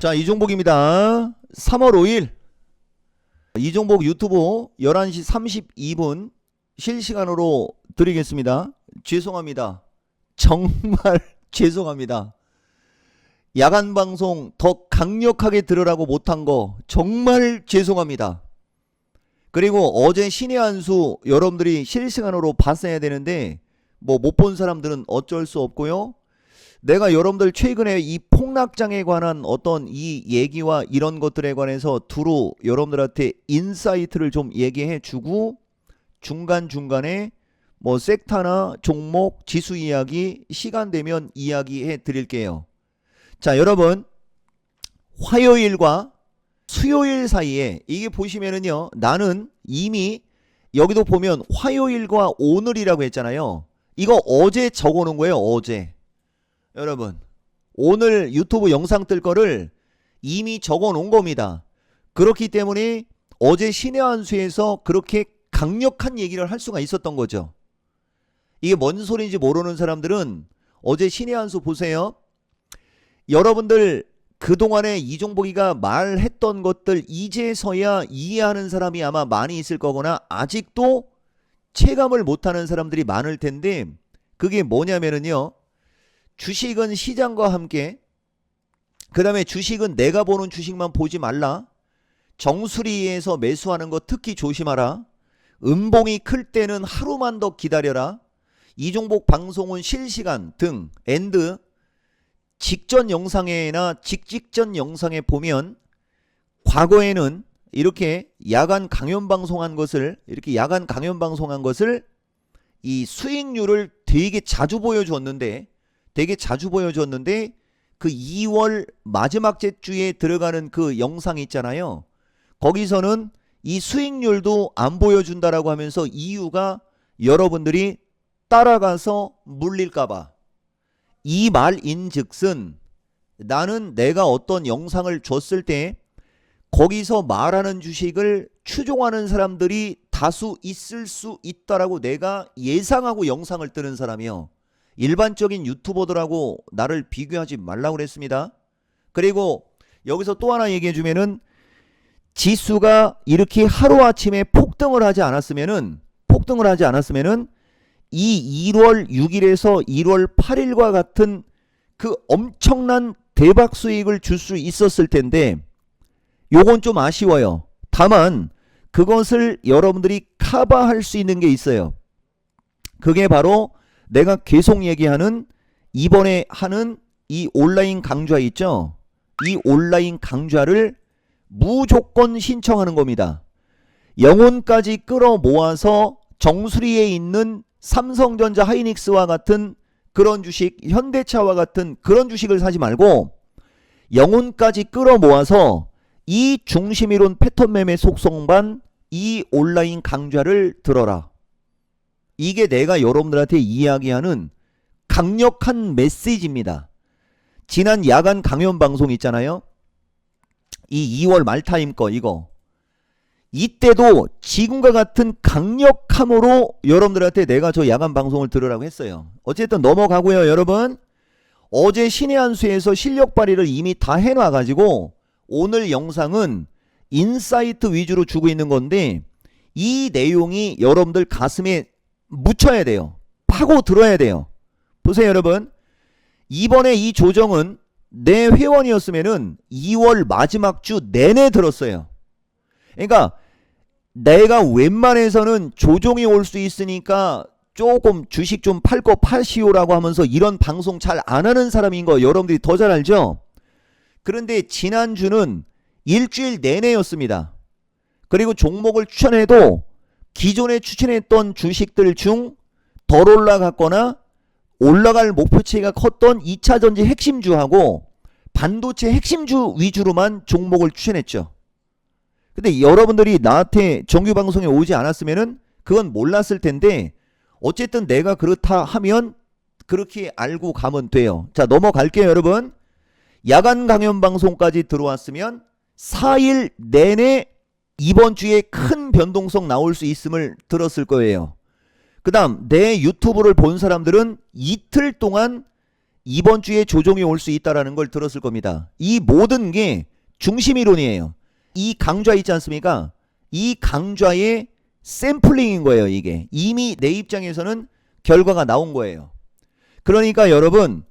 자, 이종복입니다. 3월 5일 이종복 유튜브 11시 32분 실시간으로 드리겠습니다. 죄송합니다. 정말 죄송합니다. 야간 방송 더 강력하게 들으라고 못한 거 정말 죄송합니다. 그리고 어제 신의 한 수 여러분들이 실시간으로 봤어야 되는데 뭐 못 본 사람들은 어쩔 수 없고요. 내가 여러분들 최근에 이 폭락장에 관한 어떤 이 얘기와 이런 것들에 관해서 두루 여러분들한테 인사이트를 좀 얘기해 주고 중간중간에 뭐 섹터나 종목, 지수 이야기 시간 되면 이야기해 드릴게요. 자, 여러분 화요일과 수요일 사이에 이게 보시면은요, 나는 이미 여기도 보면 화요일과 오늘이라고 했잖아요. 이거 어제 적어 놓은 거예요. 어제. 여러분 오늘 유튜브 영상 뜰 거를 이미 적어 놓은 겁니다. 그렇기 때문에 어제 신의 한 수에서 그렇게 강력한 얘기를 할 수가 있었던 거죠. 이게 뭔 소리인지 모르는 사람들은 어제 신의 한 수 보세요. 여러분들 그동안에 이종복이가 말했던 것들 이제서야 이해하는 사람이 아마 많이 있을 거거나 아직도 체감을 못하는 사람들이 많을 텐데, 그게 뭐냐면은요, 주식은 시장과 함께, 그 다음에 주식은 내가 보는 주식만 보지 말라, 정수리에서 매수하는 거 특히 조심하라, 음봉이 클 때는 하루만 더 기다려라, 이종복 방송은 실시간 등 엔드 직전 영상에나 직전 영상에 보면 과거에는 이렇게 야간 강연 방송한 것을 이 수익률을 되게 자주 보여주었는데 그 2월 마지막 주에 들어가는 그 영상 있잖아요. 거기서는 이 수익률도 안 보여준다라고 하면서 이유가 여러분들이 따라가서 물릴까봐. 이 말인즉슨 나는 내가 어떤 영상을 줬을 때 거기서 말하는 주식을 추종하는 사람들이 다수 있을 수 있다라고 내가 예상하고 영상을 뜨는 사람이요. 일반적인 유튜버들하고 나를 비교하지 말라고 그랬습니다. 그리고 여기서 또 하나 얘기해 주면은, 지수가 이렇게 하루아침에 폭등을 하지 않았으면은 이 1월 6일에서 1월 8일과 같은 그 엄청난 대박 수익을 줄 수 있었을 텐데, 요건 좀 아쉬워요. 다만 그것을 여러분들이 커버할 수 있는 게 있어요. 그게 바로 내가 계속 얘기하는 이번에 하는 이 온라인 강좌 있죠. 이 온라인 강좌를 무조건 신청하는 겁니다. 영혼까지 끌어모아서 정수리에 있는 삼성전자, 하이닉스와 같은 그런 주식, 현대차와 같은 그런 주식을 사지 말고 영혼까지 끌어모아서 이 중심이론 패턴 매매 속성반 이 온라인 강좌를 들어라. 이게 내가 여러분들한테 이야기하는 강력한 메시지입니다. 지난 야간 강연 방송 있잖아요. 이 2월 말타임 거 이거. 이때도 지금과 같은 강력함으로 여러분들한테 내가 저 야간 방송을 들으라고 했어요. 어쨌든 넘어가고요. 여러분 어제 신의 한 수에서 실력 발휘를 이미 다 해놔가지고 오늘 영상은 인사이트 위주로 주고 있는 건데, 이 내용이 여러분들 가슴에 묻혀야 돼요. 파고 들어야 돼요. 보세요 여러분, 이번에 이 조정은 내 회원이었으면은 2월 마지막 주 내내 들었어요. 그러니까 내가 웬만해서는 조정이 올 수 있으니까 조금 주식 좀 팔 거 파시오라고 하면서 이런 방송 잘 안 하는 사람인 거 여러분들이 더 잘 알죠? 그런데 지난주는 일주일 내내였습니다. 그리고 종목을 추천해도 기존에 추천했던 주식들 중 덜 올라갔거나 올라갈 목표치가 컸던 2차전지 핵심주하고 반도체 핵심주 위주로만 종목을 추천했죠. 근데 여러분들이 나한테 정규방송에 오지 않았으면은 그건 몰랐을 텐데, 어쨌든 내가 그렇다 하면 그렇게 알고 가면 돼요. 자, 넘어갈게요 여러분. 야간 강연 방송까지 들어왔으면 4일 내내 이번 주에 큰 변동성 나올 수 있음을 들었을 거예요. 그 다음 내 유튜브를 본 사람들은 이틀 동안 이번 주에 조정이 올 수 있다라는 걸 들었을 겁니다. 이 모든 게 중심이론이에요. 이 강좌 있지 않습니까? 이 강좌의 샘플링인 거예요. 이게 이미 내 입장에서는 결과가 나온 거예요. 그러니까 여러분,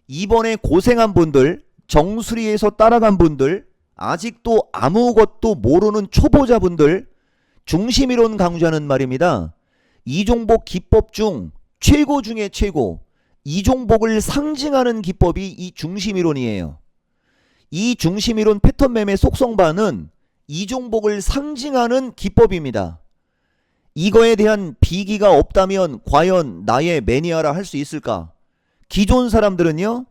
이번에 고생한 분들, 정수리에서 따라간 분들, 아직도 아무것도 모르는 초보자분들, 중심이론 강좌는 말입니다. 이종복 기법 중 최고 중에 최고, 이종복을 상징하는 기법이 이 중심이론이에요. 이 중심이론 패턴 매매 속성반은 이종복을 상징하는 기법입니다. 이거에 대한 비기가 없다면 과연 나의 매니아라 할 수 있을까? 기존 사람들은요,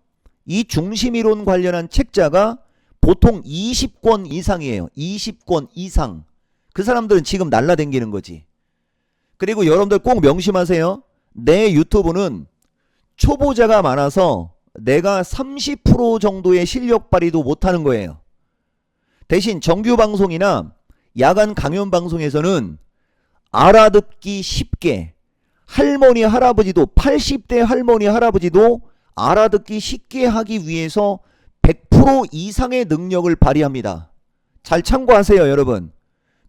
이 중심이론 관련한 책자가 보통 20권 이상이에요. 20권 이상. 그 사람들은 지금 날라다니는 거지. 그리고 여러분들 꼭 명심하세요. 내 유튜브는 초보자가 많아서 내가 30% 정도의 실력 발휘도 못하는 거예요. 대신 정규 방송이나 야간 강연 방송에서는 알아듣기 쉽게, 할머니 할아버지도 80대 할머니 할아버지도 알아듣기 쉽게 하기 위해서 100% 이상의 능력을 발휘합니다. 잘 참고하세요, 여러분.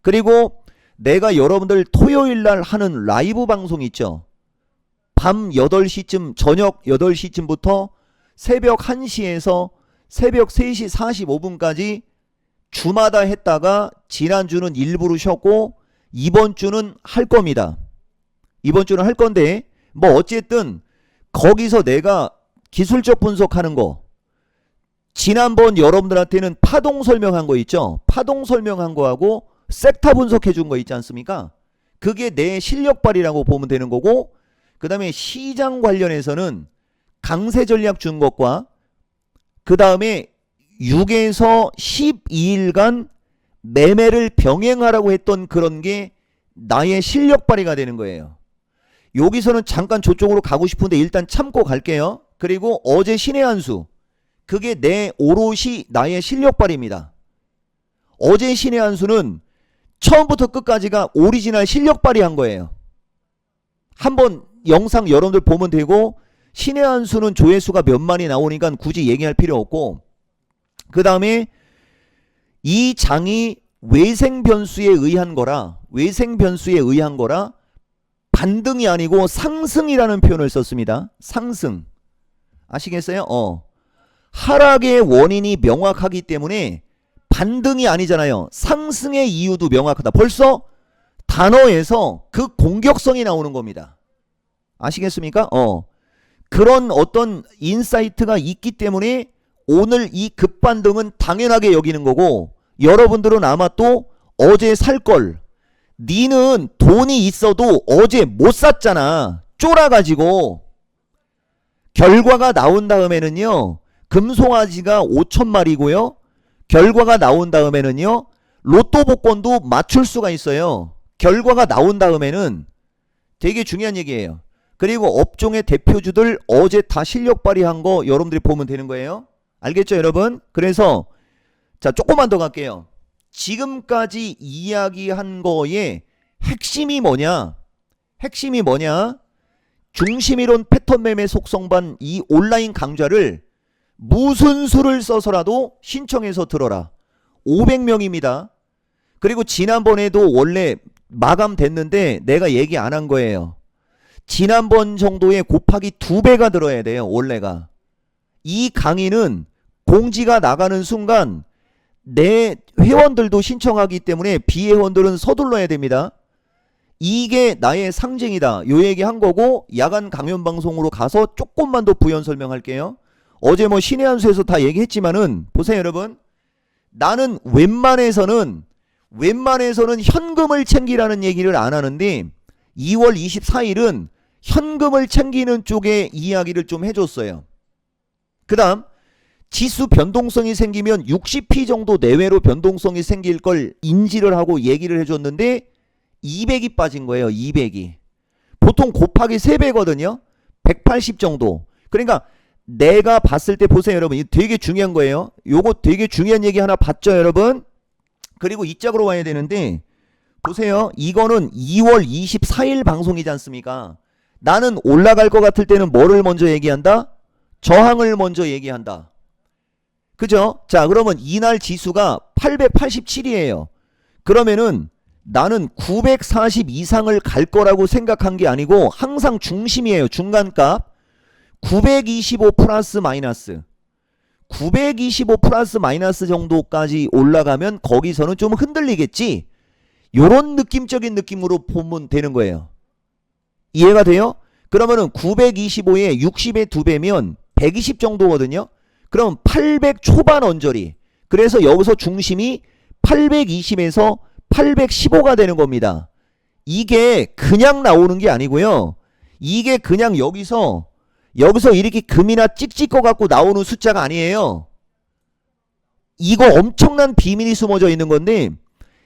그리고 내가 여러분들 토요일날 하는 라이브 방송 있죠. 밤 8시쯤, 저녁 8시쯤부터 새벽 1시에서 새벽 3시 45분까지 주마다 했다가 지난주는 일부러 쉬었고 이번 주는 할 겁니다. 이번 주는 할 건데 뭐 어쨌든 거기서 내가 기술적 분석하는 거, 지난번 여러분들한테는 파동 설명한 거 있죠. 파동 설명한 거하고 섹터 분석해 준 거 있지 않습니까? 그게 내 실력 발휘라고 보면 되는 거고, 그 다음에 시장 관련해서는 강세 전략 준 것과 그 다음에 6에서 12일간 매매를 병행하라고 했던 그런 게 나의 실력 발휘가 되는 거예요. 여기서는 잠깐 저쪽으로 가고 싶은데 일단 참고 갈게요. 그리고 어제 신의 한수, 그게 내 오롯이 나의 실력 발휘입니다. 어제 신의 한수는 처음부터 끝까지가 오리지널 실력 발휘한 거예요. 한번 영상 여러분들 보면 되고, 신의 한수는 조회수가 몇만이 나오니까 굳이 얘기할 필요 없고, 그 다음에 이 장이 외생 변수에 의한 거라, 외생 변수에 의한 거라 반등이 아니고 상승이라는 표현을 썼습니다. 상승. 아시겠어요? 하락의 원인이 명확하기 때문에 반등이 아니잖아요. 상승의 이유도 명확하다. 벌써 단어에서 그 공격성이 나오는 겁니다. 아시겠습니까? 그런 어떤 인사이트가 있기 때문에 오늘 이 급반등은 당연하게 여기는 거고, 여러분들은 아마 또 어제 살 걸, 니는 돈이 있어도 어제 못 샀잖아. 쫄아가지고. 결과가 나온 다음에는요, 금송아지가 5,000마리고요. 결과가 나온 다음에는요, 로또 복권도 맞출 수가 있어요. 결과가 나온 다음에는 되게 중요한 얘기예요. 그리고 업종의 대표주들 어제 다 실력 발휘한 거 여러분들이 보면 되는 거예요. 알겠죠, 여러분? 그래서 자, 조금만 더 갈게요. 지금까지 이야기한 거의 핵심이 뭐냐? 핵심이 뭐냐? 중심이론 패턴 매매 속성반 이 온라인 강좌를 무슨 수를 써서라도 신청해서 들어라. 500명입니다. 그리고 지난번에도 원래 마감됐는데 내가 얘기 안 한 거예요. 지난번 정도에 곱하기 2배가 들어야 돼요. 원래가. 이 강의는 공지가 나가는 순간 내 회원들도 신청하기 때문에 비회원들은 서둘러야 됩니다. 이게 나의 상징이다. 요 얘기 한 거고, 야간 강연 방송으로 가서 조금만 더 부연 설명할게요. 어제 뭐 신의 한수에서 다 얘기했지만은 보세요, 여러분. 나는 웬만해서는 현금을 챙기라는 얘기를 안 하는데 2월 24일은 현금을 챙기는 쪽의 이야기를 좀 해줬어요. 그 다음 지수 변동성이 생기면 60p 정도 내외로 변동성이 생길 걸 인지를 하고 얘기를 해줬는데 200이 빠진 거예요. 200이. 보통 곱하기 3배거든요. 180 정도. 그러니까 내가 봤을 때 보세요, 여러분. 이거 되게 중요한 거예요. 요거 되게 중요한 얘기 하나 봤죠, 여러분? 그리고 이 짝으로 와야 되는데 보세요. 이거는 2월 24일 방송이지 않습니까? 나는 올라갈 것 같을 때는 뭐를 먼저 얘기한다? 저항을 먼저 얘기한다. 그죠? 자, 그러면 이날 지수가 887이에요. 그러면은 나는 940 이상을 갈 거라고 생각한 게 아니고 항상 중심이에요. 중간값. 925 플러스 마이너스. 925 플러스 마이너스 정도까지 올라가면 거기서는 좀 흔들리겠지. 요런 느낌적인 느낌으로 보면 되는 거예요. 이해가 돼요? 그러면은 925에 60의 2배면 120 정도거든요. 그럼 800 초반 언저리. 그래서 여기서 중심이 820에서 815가 되는 겁니다. 이게 그냥 나오는 게 아니고요. 이게 그냥 여기서 이렇게 금이나 찍찍거 갖고 나오는 숫자가 아니에요. 이거 엄청난 비밀이 숨어져 있는 건데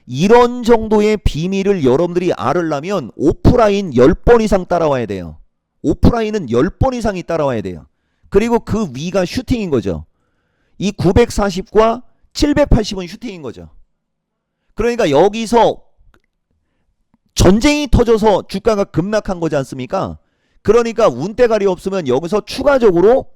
이런 정도의 비밀을 여러분들이 알으려면 오프라인 10번 이상 따라와야 돼요. 오프라인은 10번 이상이 따라와야 돼요. 그리고 그 위가 슈팅인 거죠. 이 940과 780은 슈팅인 거죠. 그러니까 여기서 전쟁이 터져서 주가가 급락한 거지 않습니까? 그러니까 운대가리 없으면 여기서 추가적으로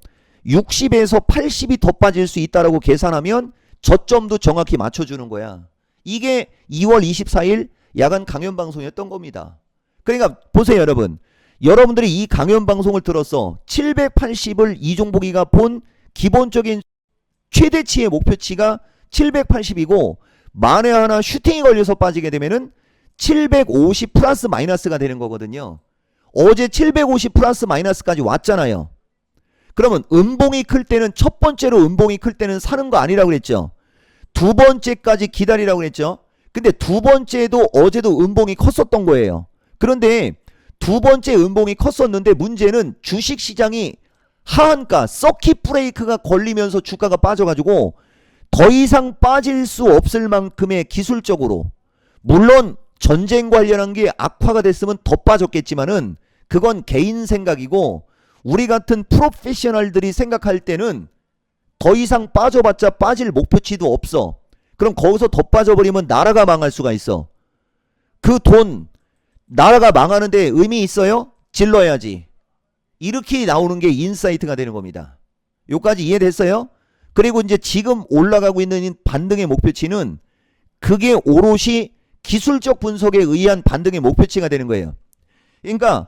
60에서 80이 더 빠질 수 있다라고 계산하면 저점도 정확히 맞춰주는 거야. 이게 2월 24일 야간 강연방송이었던 겁니다. 그러니까 보세요 여러분. 여러분들이 이 강연방송을 들었어. 780을 이종복이가 본 기본적인 최대치의 목표치가 780이고 만에 하나 슈팅이 걸려서 빠지게 되면은 750 플러스 마이너스가 되는 거거든요. 어제 750 플러스 마이너스까지 왔잖아요. 그러면 음봉이 클 때는 첫 번째로 음봉이 클 때는 사는 거 아니라고 그랬죠. 두 번째까지 기다리라고 그랬죠. 근데 두 번째도 어제도 음봉이 컸었던 거예요. 그런데 두 번째 음봉이 컸었는데 문제는 주식시장이 하한가 서킷 브레이크가 걸리면서 주가가 빠져가지고 더 이상 빠질 수 없을 만큼의 기술적으로 물론 전쟁 관련한 게 악화가 됐으면 더 빠졌겠지만은 그건 개인 생각이고 우리 같은 프로페셔널들이 생각할 때는 더 이상 빠져봤자 빠질 목표치도 없어. 그럼 거기서 더 빠져버리면 나라가 망할 수가 있어. 그 돈 나라가 망하는데 의미 있어요? 질러야지. 이렇게 나오는 게 인사이트가 되는 겁니다. 요까지 이해됐어요? 그리고 이제 지금 올라가고 있는 반등의 목표치는 그게 오롯이 기술적 분석에 의한 반등의 목표치가 되는 거예요. 그러니까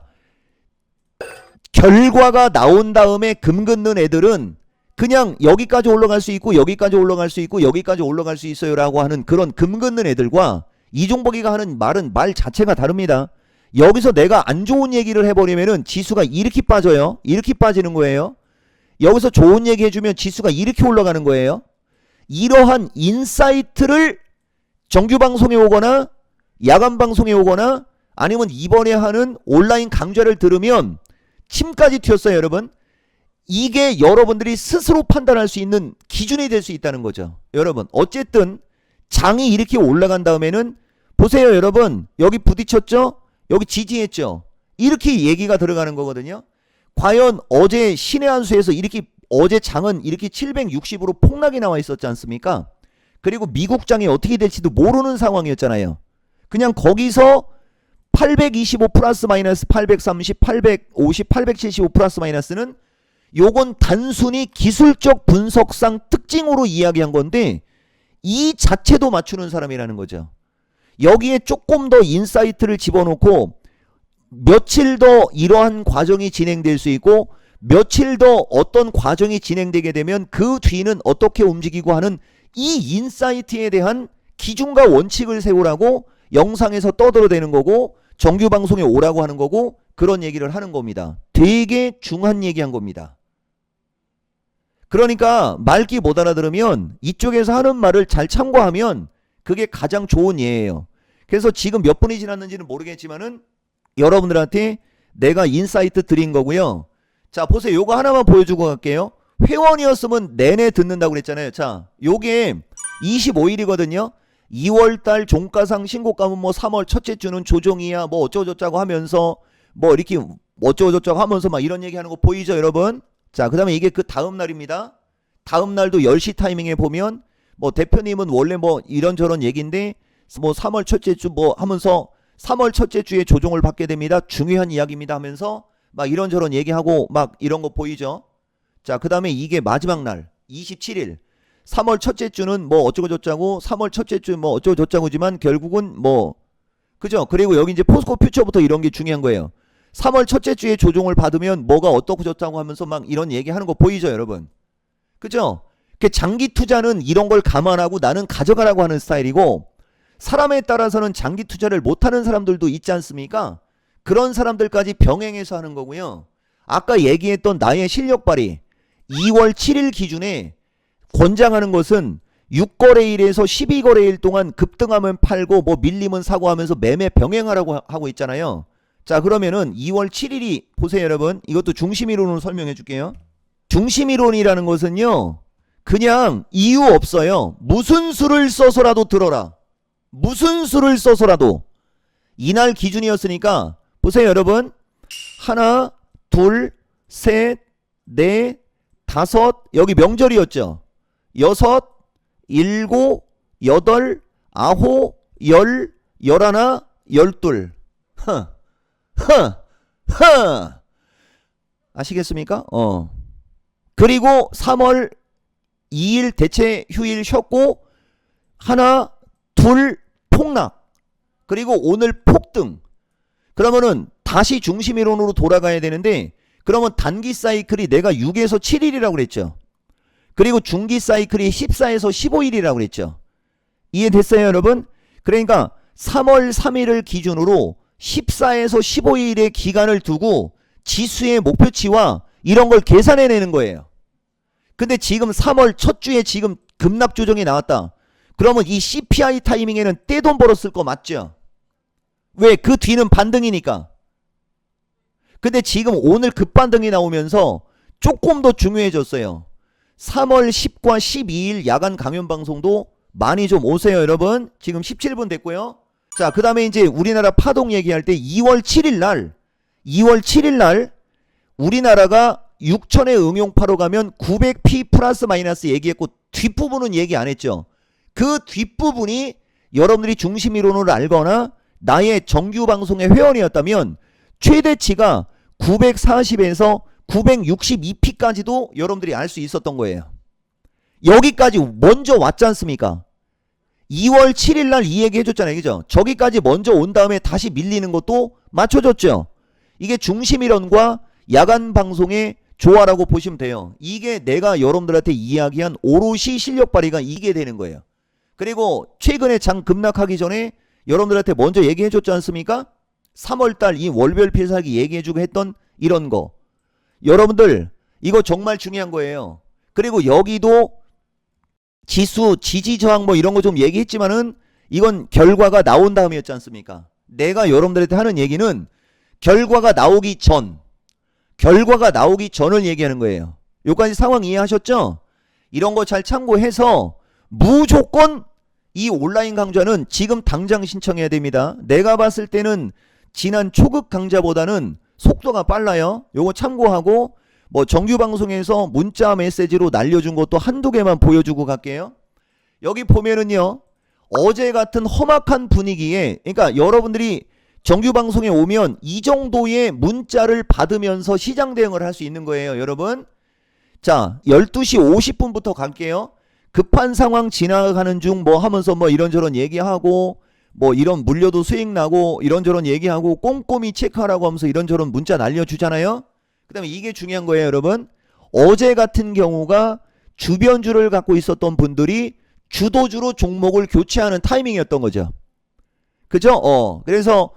결과가 나온 다음에 금 긋는 애들은 그냥 여기까지 올라갈 수 있고 여기까지 올라갈 수 있고 여기까지 올라갈 수 있어요 라고 하는 그런 금 긋는 애들과 이종복이가 하는 말은 말 자체가 다릅니다. 여기서 내가 안 좋은 얘기를 해버리면은 지수가 이렇게 빠져요. 이렇게 빠지는 거예요. 여기서 좋은 얘기 해주면 지수가 이렇게 올라가는 거예요. 이러한 인사이트를 정규방송에 오거나 야간방송에 오거나 아니면 이번에 하는 온라인 강좌를 들으면 침까지 튀었어요 여러분. 이게 여러분들이 스스로 판단할 수 있는 기준이 될 수 있다는 거죠. 여러분 어쨌든 장이 이렇게 올라간 다음에는 보세요 여러분. 여기 부딪혔죠? 여기 지지했죠? 이렇게 얘기가 들어가는 거거든요. 과연 어제 신의 한 수에서 이렇게 어제 장은 이렇게 760으로 폭락이 나와 있었지 않습니까? 그리고 미국 장이 어떻게 될지도 모르는 상황이었잖아요. 그냥 거기서 825 플러스 마이너스 830, 850, 875 플러스 마이너스는 요건 단순히 기술적 분석상 특징으로 이야기한 건데 이 자체도 맞추는 사람이라는 거죠. 여기에 조금 더 인사이트를 집어넣고 며칠 더 이러한 과정이 진행될 수 있고 며칠 더 어떤 과정이 진행되게 되면 그 뒤는 어떻게 움직이고 하는 이 인사이트에 대한 기준과 원칙을 세우라고 영상에서 떠들어대는 거고 정규 방송에 오라고 하는 거고 그런 얘기를 하는 겁니다. 되게 중요한 얘기한 겁니다. 그러니까 말귀 못 알아들으면 이쪽에서 하는 말을 잘 참고하면 그게 가장 좋은 예예요. 그래서 지금 몇 분이 지났는지는 모르겠지만은 여러분들한테 내가 인사이트 드린 거고요. 자 보세요. 요거 하나만 보여주고 갈게요. 회원이었으면 내내 듣는다고 그랬잖아요. 자 요게 25일이거든요. 2월달 종가상 신고가면 뭐 3월 첫째 주는 조정이야 뭐 어쩌고저쩌고 하면서 뭐 이렇게 어쩌고저쩌고 하면서 막 이런 얘기하는 거 보이죠 여러분? 자 그 다음에 이게 그 다음 날입니다. 다음 날도 10시 타이밍에 보면 뭐 대표님은 원래 뭐 이런저런 얘기인데 뭐 3월 첫째 주 뭐 하면서 3월 첫째 주에 조정을 받게 됩니다. 중요한 이야기입니다 하면서 막 이런저런 얘기하고 막 이런 거 보이죠? 자, 그 다음에 이게 마지막 날 27일 3월 첫째 주는 뭐 어쩌고 저쩌고 3월 첫째 주 뭐 어쩌고 저쩌고지만 결국은 뭐 그죠? 그리고 여기 이제 포스코 퓨처부터 이런 게 중요한 거예요. 3월 첫째 주에 조종을 받으면 뭐가 어떻고 저쩌고 하면서 막 이런 얘기하는 거 보이죠, 여러분? 그죠? 그 장기 투자는 이런 걸 감안하고 나는 가져가라고 하는 스타일이고, 사람에 따라서는 장기 투자를 못하는 사람들도 있지 않습니까? 그런 사람들까지 병행해서 하는 거고요. 아까 얘기했던 나의 실력 발휘 2월 7일 기준에 권장하는 것은 6거래일에서 12거래일 동안 급등하면 팔고 뭐 밀리면 사고 하면서 매매 병행하라고 하고 있잖아요. 자, 그러면은 2월 7일이 보세요, 여러분. 이것도 중심이론으로 설명해 줄게요. 중심이론이라는 것은요, 그냥 이유 없어요. 무슨 수를 써서라도 들어라. 무슨 수를 써서라도. 이날 기준이었으니까 보세요, 여러분. 하나, 둘, 셋, 넷, 다섯, 여기 명절이었죠. 여섯, 일곱, 여덟, 아홉, 열, 열하나, 열둘. 아시겠습니까? 그리고 3월 2일 대체 휴일 쉬었고, 하나, 둘, 폭락. 그리고 오늘 폭등. 그러면은 다시 중심이론으로 돌아가야 되는데, 그러면 단기 사이클이 내가 6에서 7일이라고 그랬죠. 그리고 중기 사이클이 14에서 15일이라고 그랬죠. 이해됐어요, 여러분? 그러니까 3월 3일을 기준으로 14에서 15일의 기간을 두고 지수의 목표치와 이런 걸 계산해내는 거예요. 근데 지금 3월 첫 주에 지금 급락 조정이 나왔다. 그러면 이 CPI 타이밍에는 떼돈 벌었을 거 맞죠? 왜? 그 뒤는 반등이니까. 근데 지금 오늘 급반등이 나오면서 조금 더 중요해졌어요. 3월 10과 12일 야간 강연 방송도 많이 좀 오세요, 여러분. 지금 17분 됐고요. 자, 그 다음에 이제 우리나라 파동 얘기할 때 2월 7일 날 우리나라가 6천에 응용파로 가면 900p 플러스 마이너스 얘기했고, 뒷부분은 얘기 안 했죠. 그 뒷부분이 여러분들이 중심이론을 알거나 나의 정규 방송의 회원이었다면 최대치가 940에서 962p까지도 여러분들이 알 수 있었던 거예요. 여기까지 먼저 왔지 않습니까? 2월 7일 날 이 얘기 해줬잖아요. 그죠? 저기까지 먼저 온 다음에 다시 밀리는 것도 맞춰줬죠. 이게 중심이론과 야간 방송의 조화라고 보시면 돼요. 이게 내가 여러분들한테 이야기한 오롯이 실력 발휘가 이게 되는 거예요. 그리고 최근에 장 급락하기 전에 여러분들한테 먼저 얘기해줬지 않습니까? 3월달 이 월별 필살기 얘기해주고 했던 이런 거. 여러분들 이거 정말 중요한 거예요. 그리고 여기도 지수 지지 저항 뭐 이런 거 좀 얘기했지만은 이건 결과가 나온 다음이었지 않습니까? 내가 여러분들한테 하는 얘기는 결과가 나오기 전을 얘기하는 거예요. 여기까지 상황 이해하셨죠? 이런 거 잘 참고해서 무조건 이 온라인 강좌는 지금 당장 신청해야 됩니다. 내가 봤을 때는 지난 초급 강좌보다는 속도가 빨라요. 요거 참고하고 뭐 정규 방송에서 문자 메시지로 날려준 것도 한두 개만 보여주고 갈게요. 여기 보면은요, 어제 같은 험악한 분위기에, 그러니까 여러분들이 정규 방송에 오면 이 정도의 문자를 받으면서 시장 대응을 할 수 있는 거예요, 여러분. 자, 12시 50분부터 갈게요. 급한 상황 지나가는 중 뭐 하면서 뭐 이런저런 얘기하고 뭐 이런 물려도 수익 나고 이런저런 얘기하고 꼼꼼히 체크하라고 하면서 이런저런 문자 날려주잖아요. 그 다음에 이게 중요한 거예요, 여러분. 어제 같은 경우가 주변주를 갖고 있었던 분들이 주도주로 종목을 교체하는 타이밍이었던 거죠. 그죠? 그래서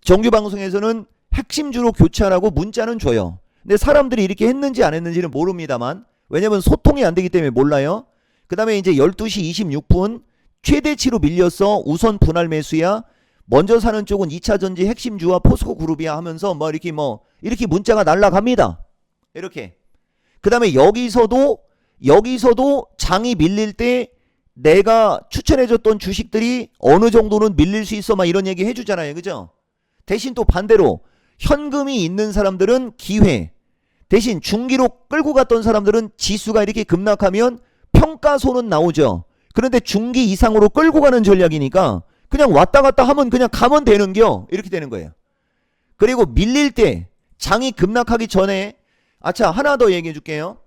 정규 방송에서는 핵심주로 교체하라고 문자는 줘요. 근데 사람들이 이렇게 했는지 안 했는지는 모릅니다만, 왜냐면 소통이 안 되기 때문에 몰라요. 그 다음에 이제 12시 26분 최대치로 밀려서 우선 분할 매수야, 먼저 사는 쪽은 2차전지 핵심주와 포스코 그룹이야 하면서 이렇게 문자가 날라갑니다. 이렇게. 그 다음에 여기서도 장이 밀릴 때 내가 추천해줬던 주식들이 어느 정도는 밀릴 수 있어 막 이런 얘기 해주잖아요. 그죠? 대신 또 반대로 현금이 있는 사람들은 기회, 대신 중기로 끌고 갔던 사람들은 지수가 이렇게 급락하면 평가손은 나오죠. 그런데 중기 이상으로 끌고 가는 전략이니까 그냥 왔다 갔다 하면 그냥 가면 되는겨. 이렇게 되는 거예요. 그리고 밀릴 때 장이 급락하기 전에, 아차, 하나 더 얘기해 줄게요.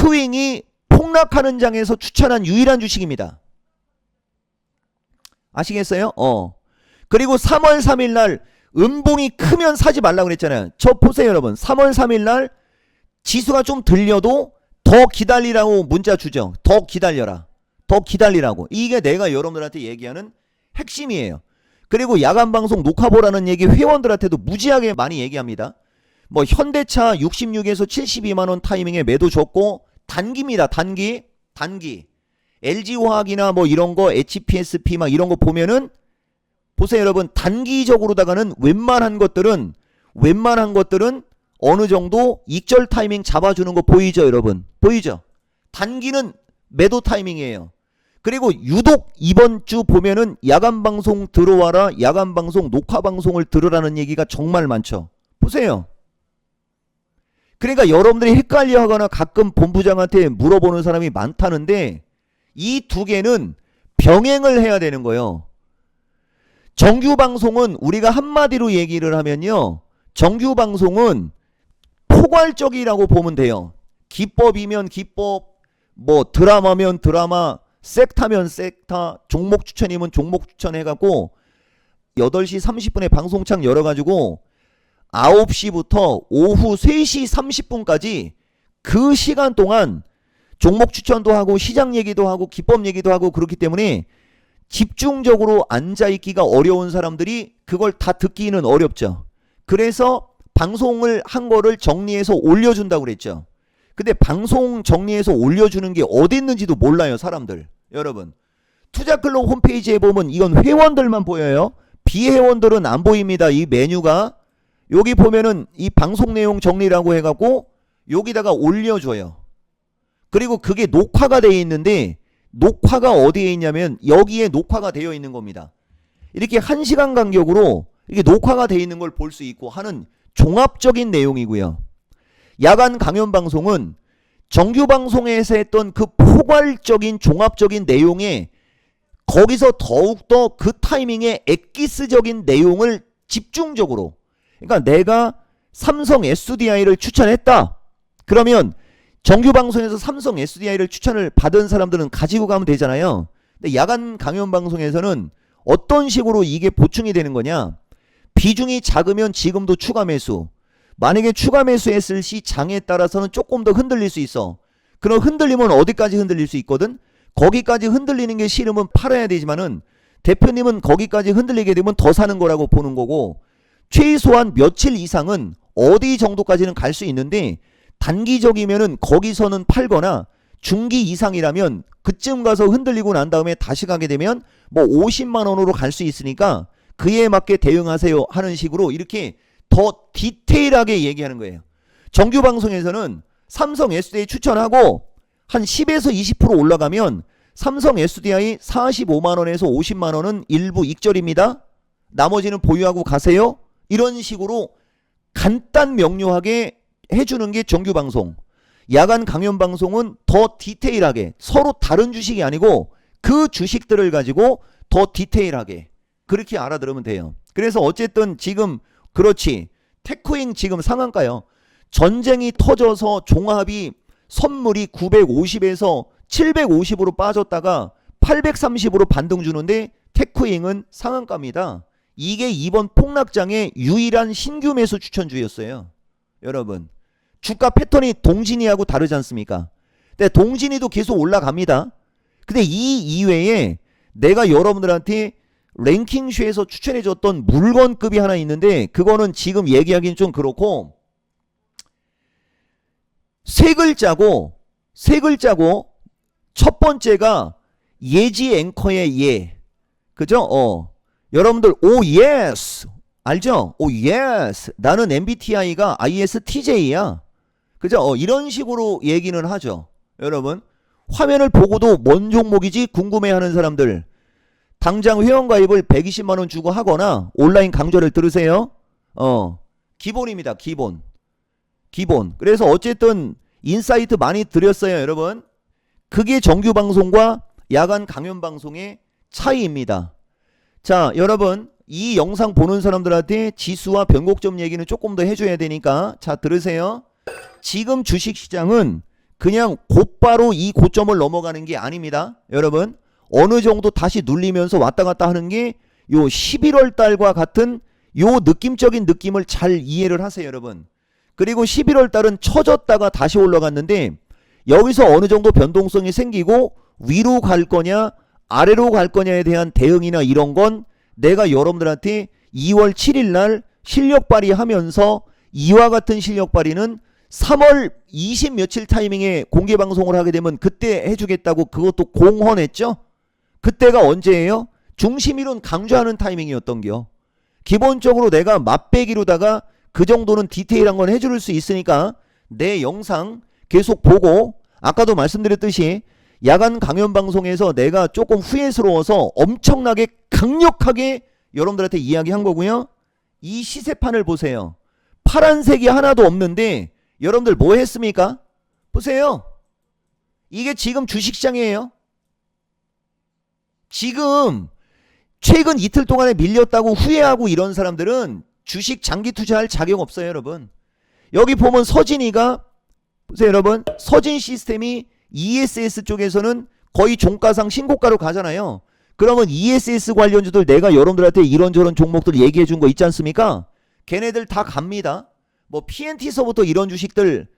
테크윙이 폭락하는 장에서 추천한 유일한 주식입니다. 아시겠어요? 그리고 3월 3일 날 음봉이 크면 사지 말라고 그랬잖아요. 저 보세요 여러분. 3월 3일 날 지수가 좀 들려도 더 기다리라고 문자 주죠. 더 기다려라. 더 기다리라고. 이게 내가 여러분들한테 얘기하는 핵심이에요. 그리고 야간방송 녹화보라는 얘기 회원들한테도 무지하게 많이 얘기합니다. 뭐 현대차 66에서 72만원 타이밍에 매도 줬고 단기입니다. 단기. LG화학이나 뭐 이런 거 HPSP 막 이런 거 보면은 보세요 여러분. 단기적으로다가는 웬만한 것들은 어느 정도 익절 타이밍 잡아주는 거 보이죠 여러분? 보이죠? 단기는 매도 타이밍이에요. 그리고 유독 이번 주 보면은 야간방송 들어와라, 야간방송 녹화방송을 들으라는 얘기가 정말 많죠. 보세요. 그러니까 여러분들이 헷갈려 하거나 가끔 본부장한테 물어보는 사람이 많다는데 이 두 개는 병행을 해야 되는 거예요. 정규방송은 우리가 한마디로 얘기를 하면요. 정규방송은 포괄적이라고 보면 돼요. 기법이면 기법, 뭐 드라마면 드라마, 섹타면 섹타, 종목 추천이면 종목 추천해갖고 8시 30분에 방송창 열어가지고 9시부터 오후 3시 30분까지 그 시간 동안 종목 추천도 하고 시장 얘기도 하고 기법 얘기도 하고 그렇기 때문에 집중적으로 앉아있기가 어려운 사람들이 그걸 다 듣기는 어렵죠. 그래서 방송을 한 거를 정리해서 올려준다고 그랬죠. 근데 방송 정리해서 올려주는 게 어디 있는지도 몰라요 사람들. 여러분 투자클럽 홈페이지에 보면 이건 회원들만 보여요. 비회원들은 안 보입니다. 이 메뉴가 여기 보면은 이 방송 내용 정리라고 해갖고 여기다가 올려줘요. 그리고 그게 녹화가 되어 있는데 녹화가 어디에 있냐면 여기에 녹화가 되어 있는 겁니다. 이렇게 1시간 간격으로 이게 녹화가 되어 있는 걸 볼 수 있고 하는 종합적인 내용이고요. 야간 강연 방송은 정규 방송에서 했던 그 포괄적인 종합적인 내용에 거기서 더욱더 그 타이밍에 엑기스적인 내용을 집중적으로, 그러니까 내가 삼성 SDI를 추천했다. 그러면 정규 방송에서 삼성 SDI를 추천을 받은 사람들은 가지고 가면 되잖아요. 근데 야간 강연 방송에서는 어떤 식으로 이게 보충이 되는 거냐? 비중이 작으면 지금도 추가 매수. 만약에 추가 매수했을 시 장에 따라서는 조금 더 흔들릴 수 있어. 그럼 흔들리면 어디까지 흔들릴 수 있거든? 거기까지 흔들리는 게 싫으면 팔아야 되지만은 대표님은 거기까지 흔들리게 되면 더 사는 거라고 보는 거고, 최소한 며칠 이상은 어디 정도까지는 갈 수 있는데 단기적이면은 거기서는 팔거나 중기 이상이라면 그쯤 가서 흔들리고 난 다음에 다시 가게 되면 뭐 50만 원으로 갈 수 있으니까 그에 맞게 대응하세요 하는 식으로 이렇게 더 디테일하게 얘기하는 거예요. 정규 방송에서는 삼성 SDI 추천하고 한 10에서 20% 올라가면 삼성 SDI 45만원에서 50만원은 일부 익절입니다. 나머지는 보유하고 가세요. 이런 식으로 간단 명료하게 해주는 게 정규 방송. 야간 강연 방송은 더 디테일하게, 서로 다른 주식이 아니고 그 주식들을 가지고 더 디테일하게 그렇게 알아들으면 돼요. 그래서 어쨌든 지금 그렇지, 테크윙 지금 상한가요. 전쟁이 터져서 종합이 선물이 950에서 750으로 빠졌다가 830으로 반등 주는데 테크윙은 상한가입니다. 이게 이번 폭락장의 유일한 신규 매수 추천주였어요. 여러분 주가 패턴이 동진이하고 다르지 않습니까? 근데 동진이도 계속 올라갑니다. 근데 이 이외에 내가 여러분들한테 랭킹쇼에서 추천해줬던 물건급이 하나 있는데 그거는 지금 얘기하기는 좀 그렇고, 세 글자고 첫 번째가 예지 앵커의 예. 그죠? 여러분들 오 예스 알죠? 오 예스 나는 MBTI가 ISTJ야. 그죠? 이런 식으로 얘기는 하죠. 여러분 화면을 보고도 뭔 종목이지 궁금해하는 사람들 당장 회원가입을 120만원 주고 하거나 온라인 강좌를 들으세요. 기본입니다. 기본. 그래서 어쨌든 인사이트 많이 드렸어요 여러분. 그게 정규 방송과 야간 강연 방송의 차이입니다. 자 여러분 이 영상 보는 사람들한테 지수와 변곡점 얘기는 조금 더 해줘야 되니까 자 들으세요. 지금 주식시장은 그냥 곧바로 이 고점을 넘어가는 게 아닙니다. 여러분 어느 정도 다시 눌리면서 왔다 갔다 하는 게 요 11월 달과 같은 요 느낌적인 느낌을 잘 이해를 하세요, 여러분. 그리고 11월 달은 처졌다가 다시 올라갔는데 여기서 어느 정도 변동성이 생기고 위로 갈 거냐 아래로 갈 거냐에 대한 대응이나 이런 건 내가 여러분들한테 2월 7일 날 실력 발휘하면서 이와 같은 실력 발휘는 3월 20 며칠 타이밍에 공개 방송을 하게 되면 그때 해주겠다고 그것도 공언했죠. 그때가 언제예요? 중심이론 강조하는 타이밍이었던겨. 기본적으로 내가 맛배기로다가 그 정도는 디테일한 건 해줄 수 있으니까 내 영상 계속 보고, 아까도 말씀드렸듯이 야간 강연 방송에서 내가 조금 후회스러워서 엄청나게 강력하게 여러분들한테 이야기한 거고요. 이 시세판을 보세요. 파란색이 하나도 없는데 여러분들 뭐 했습니까? 보세요. 이게 지금 주식시장이에요. 지금 최근 이틀 동안에 밀렸다고 후회하고 이런 사람들은 주식 장기 투자할 자격 없어요, 여러분. 여기 보면 서진이가 보세요, 여러분. 서진 시스템이 ESS 쪽에서는 거의 종가상 신고가로 가잖아요. 그러면 ESS 관련주들 내가 여러분들한테 이런저런 종목들 얘기해 준 거 있지 않습니까? 걔네들 다 갑니다. 뭐 PNT서부터 이런 주식들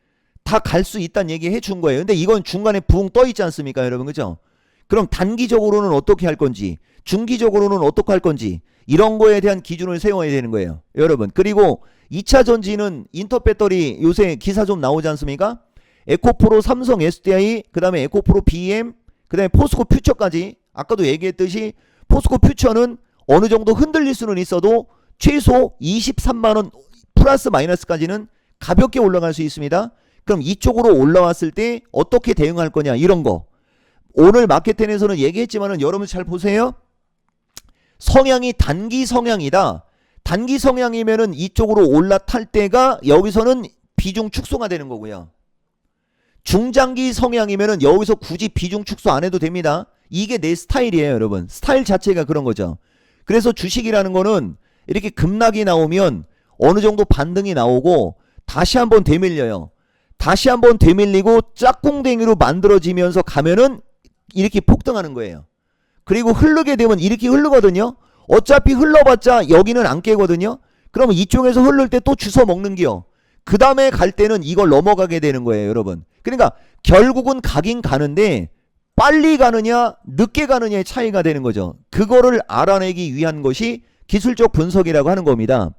다 갈 수 있다는 얘기 해 준 거예요. 근데 이건 중간에 붕 떠 있지 않습니까, 여러분? 그죠? 그럼 단기적으로는 어떻게 할 건지, 중기적으로는 어떻게 할 건지 이런 거에 대한 기준을 세워야 되는 거예요, 여러분. 그리고 2차 전지는 인터배터리 요새 기사 좀 나오지 않습니까? 에코프로, 삼성, SDI, 그 다음에 에코프로 BM, 그 다음에 포스코 퓨처까지. 아까도 얘기했듯이 포스코 퓨처는 어느 정도 흔들릴 수는 있어도 최소 23만원 플러스 마이너스까지는 가볍게 올라갈 수 있습니다. 그럼 이쪽으로 올라왔을 때 어떻게 대응할 거냐, 이런 거. 오늘 마켓텐에서는 얘기했지만은 여러분 잘 보세요. 성향이 단기 성향이다. 단기 성향이면은 이쪽으로 올라탈 때가 여기서는 비중 축소가 되는 거고요. 중장기 성향이면은 여기서 굳이 비중 축소 안 해도 됩니다. 이게 내 스타일이에요, 여러분. 스타일 자체가 그런 거죠. 그래서 주식이라는 거는 이렇게 급락이 나오면 어느 정도 반등이 나오고 다시 한번 되밀려요. 다시 한번 되밀리고 짝꿍댕이로 만들어지면서 가면은 이렇게 폭등하는 거예요. 그리고 흐르게 되면 이렇게 흐르거든요. 어차피 흘러봤자 여기는 안 깨거든요. 그러면 이쪽에서 흐를 때 또 주워 먹는겨. 그 다음에 갈 때는 이걸 넘어가게 되는 거예요, 여러분. 그러니까 결국은 가긴 가는데 빨리 가느냐 늦게 가느냐의 차이가 되는 거죠. 그거를 알아내기 위한 것이 기술적 분석이라고 하는 겁니다.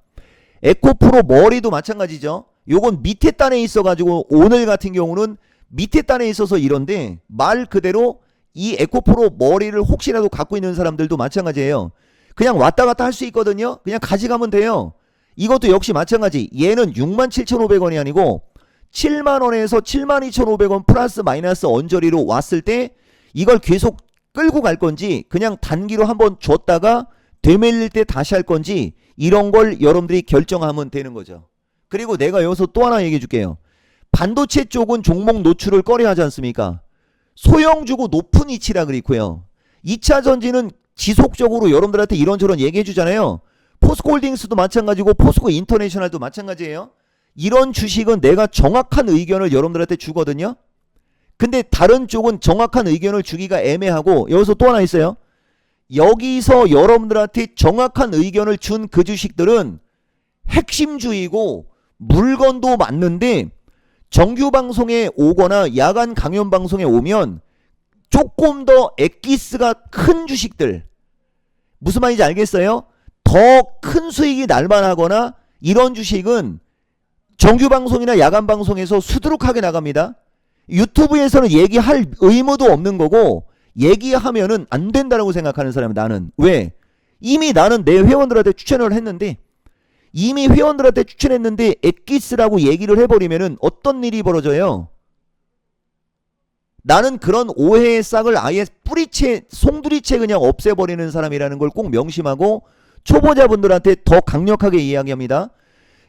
에코프로 머리도 마찬가지죠. 요건 밑에 단에 있어가지고 오늘 같은 경우는 밑에 단에 있어서 이런데 말 그대로 이 에코프로 머리를 혹시라도 갖고 있는 사람들도 마찬가지예요. 그냥 왔다 갔다 할 수 있거든요. 그냥 가져가면 돼요. 이것도 역시 마찬가지. 얘는 67,500원이 아니고 7만원에서 72,500원 플러스 마이너스 언저리로 왔을 때 이걸 계속 끌고 갈 건지 그냥 단기로 한번 줬다가 되밀릴 때 다시 할 건지 이런 걸 여러분들이 결정하면 되는 거죠. 그리고 내가 여기서 또 하나 얘기해 줄게요. 반도체 쪽은 종목 노출을 꺼려 하지 않습니까? 소형 주고 높은 이치라 그랬고요. 2차 전지는 지속적으로 여러분들한테 이런저런 얘기해 주잖아요. 포스코홀딩스도 마찬가지고 포스코 인터내셔널도 마찬가지예요. 이런 주식은 내가 정확한 의견을 여러분들한테 주거든요. 근데 다른 쪽은 정확한 의견을 주기가 애매하고 여기서 또 하나 있어요. 여기서 여러분들한테 정확한 의견을 준 그 주식들은 핵심주의고 물건도 맞는데 정규 방송에 오거나 야간 강연 방송에 오면 조금 더 엑기스가 큰 주식들, 무슨 말인지 알겠어요? 더 큰 수익이 날만하거나 이런 주식은 정규 방송이나 야간 방송에서 수두룩하게 나갑니다. 유튜브에서는 얘기할 의무도 없는 거고 얘기하면은 안 된다고 생각하는 사람이 나는. 왜? 이미 나는 내 회원들한테 추천을 했는데 이미 회원들한테 추천했는데 엑기스라고 얘기를 해버리면은 어떤 일이 벌어져요? 나는 그런 오해의 싹을 아예 뿌리채 송두리채 그냥 없애버리는 사람이라는 걸 꼭 명심하고 초보자분들한테 더 강력하게 이야기합니다.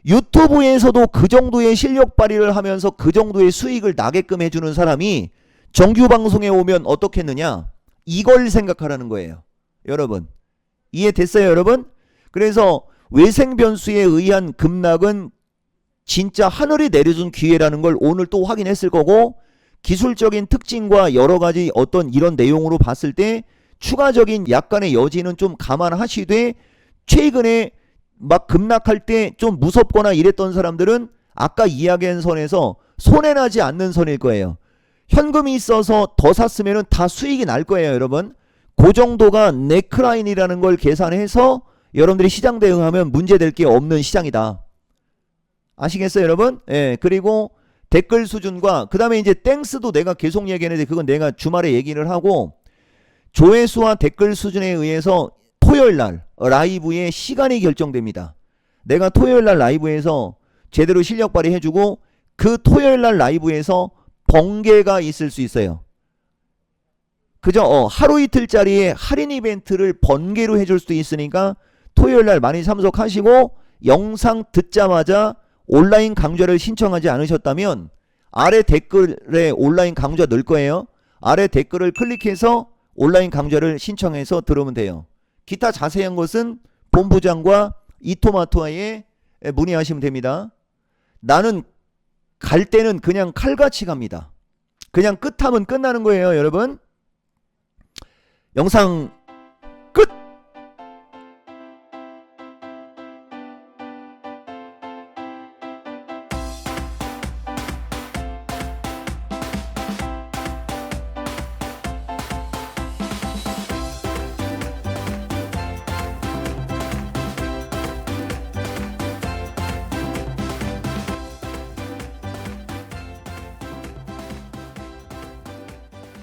유튜브에서도 그 정도의 실력 발휘를 하면서 그 정도의 수익을 나게끔 해주는 사람이 정규 방송에 오면 어떻겠느냐, 이걸 생각하라는 거예요. 여러분 이해됐어요, 여러분? 그래서 외생 변수에 의한 급락은 진짜 하늘이 내려준 기회라는 걸 오늘 또 확인했을 거고, 기술적인 특징과 여러 가지 어떤 이런 내용으로 봤을 때 추가적인 약간의 여지는 좀 감안하시되, 최근에 막 급락할 때 좀 무섭거나 이랬던 사람들은 아까 이야기한 선에서 손해나지 않는 선일 거예요. 현금이 있어서 더 샀으면 다 수익이 날 거예요, 여러분. 그 정도가 네크라인이라는 걸 계산해서 여러분들이 시장 대응하면 문제될 게 없는 시장이다. 아시겠어요, 여러분? 예, 그리고 댓글 수준과 그 다음에 이제 땡스도 내가 계속 얘기했는데 그건 내가 주말에 얘기를 하고, 조회수와 댓글 수준에 의해서 토요일날 라이브의 시간이 결정됩니다. 내가 토요일날 라이브에서 제대로 실력 발휘해주고 그 토요일날 라이브에서 번개가 있을 수 있어요. 그죠? 하루 이틀짜리의 할인 이벤트를 번개로 해줄 수도 있으니까 토요일날 많이 참석하시고, 영상 듣자마자 온라인 강좌를 신청하지 않으셨다면 아래 댓글에 온라인 강좌 넣을 거예요. 아래 댓글을 클릭해서 온라인 강좌를 신청해서 들으면 돼요. 기타 자세한 것은 본부장과 이토마토에 문의하시면 됩니다. 나는 갈 때는 그냥 칼같이 갑니다. 그냥 끝하면 끝나는 거예요, 여러분. 영상